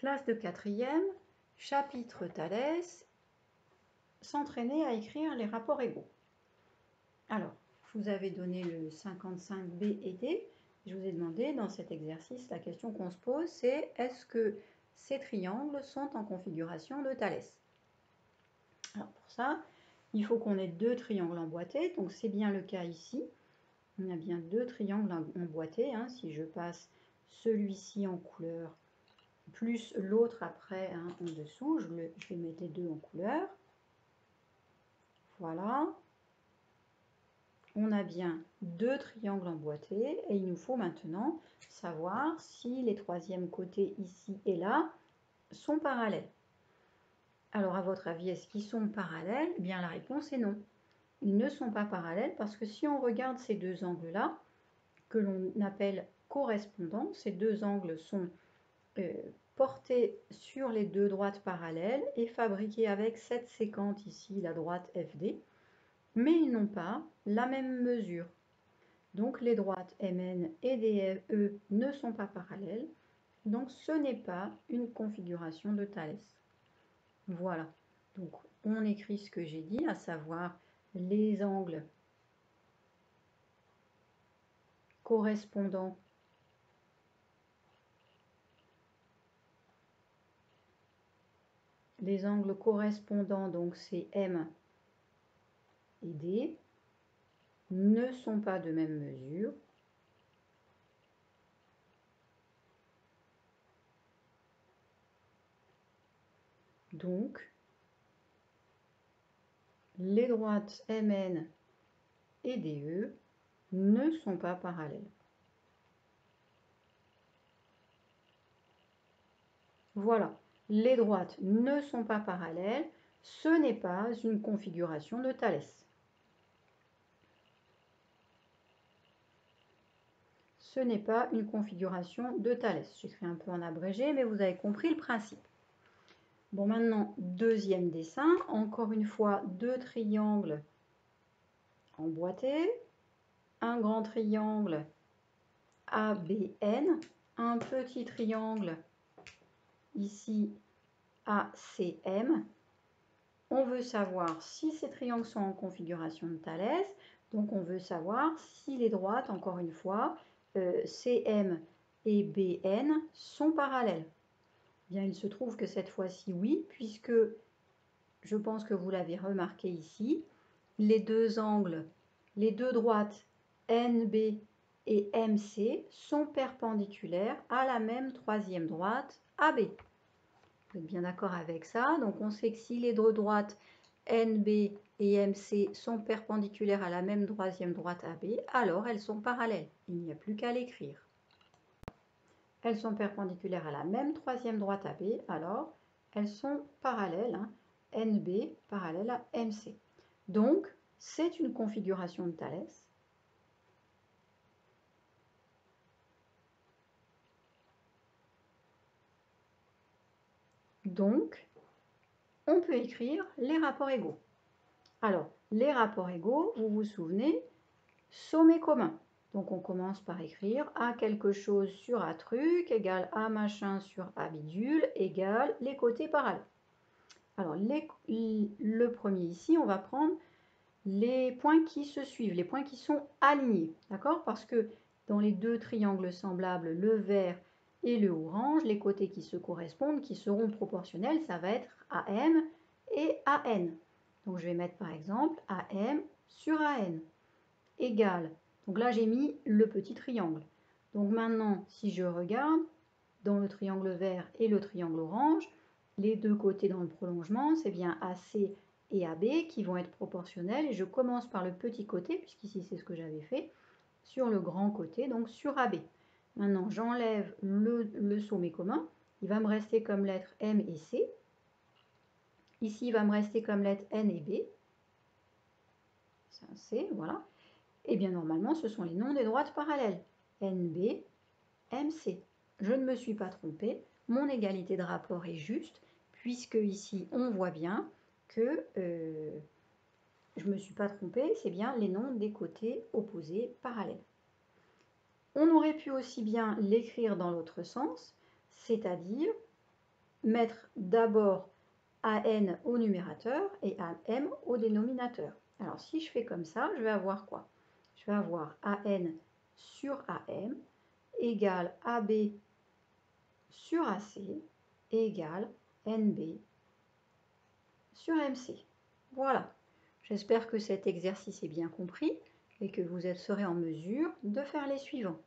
Classe de 4e, chapitre Thalès, s'entraîner à écrire les rapports égaux. Alors, je vous avais donné le 55B et D. Je vous ai demandé dans cet exercice, la question qu'on se pose, c'est est-ce que ces triangles sont en configuration de Thalès? Alors pour ça, il faut qu'on ait deux triangles emboîtés, donc c'est bien le cas ici. On a bien deux triangles emboîtés. Si je passe celui-ci en couleur plus l'autre après en dessous, je vais mettre les deux en couleur. Voilà. On a bien deux triangles emboîtés et il nous faut maintenant savoir si les troisièmes côtés ici et là sont parallèles. Alors à votre avis, est-ce qu'ils sont parallèles? Eh bien la réponse est non. Ils ne sont pas parallèles parce que si on regarde ces deux angles-là, que l'on appelle correspondants, ces deux angles sont portés sur les deux droites parallèles et fabriqués avec cette séquente ici, la droite FD, mais ils n'ont pas la même mesure. Donc les droites MN et DE ne sont pas parallèles, donc ce n'est pas une configuration de Thalès. Voilà, donc on écrit ce que j'ai dit, à savoir les angles correspondants donc c'est M et D, ne sont pas de même mesure. Donc, les droites MN et DE ne sont pas parallèles. Voilà, les droites ne sont pas parallèles, ce n'est pas une configuration de Thalès. Ce n'est pas une configuration de Thalès. J'écris un peu en abrégé, mais vous avez compris le principe. Bon, maintenant, deuxième dessin. Encore une fois, deux triangles emboîtés. Un grand triangle ABN. Un petit triangle ici ACM. On veut savoir si ces triangles sont en configuration de Thalès. Donc, on veut savoir si les droites, encore une fois, CM et BN sont parallèles. Bien, il se trouve que cette fois-ci, oui, puisque je pense que vous l'avez remarqué ici, les deux angles, les deux droites NB et MC sont perpendiculaires à la même troisième droite AB. Vous êtes bien d'accord avec ça? Donc, on sait que si les deux droites NB et MC sont perpendiculaires à la même troisième droite AB, alors elles sont parallèles. Il n'y a plus qu'à l'écrire. Elles sont perpendiculaires à la même troisième droite AB, alors elles sont parallèles, NB parallèle à MC. Donc, c'est une configuration de Thalès. Donc, on peut écrire les rapports égaux. Alors, les rapports égaux, vous vous souvenez, sommet commun. Donc, on commence par écrire A quelque chose sur A truc égale A machin sur A bidule égale les côtés parallèles. Alors, le premier ici, on va prendre les points qui se suivent, les points qui sont alignés, d'accord? Parce que dans les deux triangles semblables, le vert et le orange, les côtés qui se correspondent, qui seront proportionnels, ça va être AM et AN. Donc, je vais mettre par exemple AM sur AN égale. Donc là, j'ai mis le petit triangle. Donc maintenant, si je regarde, dans le triangle vert et le triangle orange, les deux côtés dans le prolongement, c'est bien AC et AB qui vont être proportionnels. Et je commence par le petit côté, puisqu'ici c'est ce que j'avais fait, sur le grand côté, donc sur AB. Maintenant, j'enlève le sommet commun. Il va me rester comme lettres M et C. Ici, il va me rester comme lettres N et B. C'est un C, voilà. Et bien normalement, ce sont les noms des droites parallèles. NB, MC. Je ne me suis pas trompée. Mon égalité de rapport est juste, puisque ici, on voit bien que je ne me suis pas trompée. C'est bien les noms des côtés opposés parallèles. On aurait pu aussi bien l'écrire dans l'autre sens, c'est-à-dire mettre d'abord AN au numérateur et AM au dénominateur. Alors si je fais comme ça, je vais avoir quoi? Je vais avoir AN sur AM égale AB sur AC égale NB sur MC. Voilà. J'espère que cet exercice est bien compris et que vous serez en mesure de faire les suivants.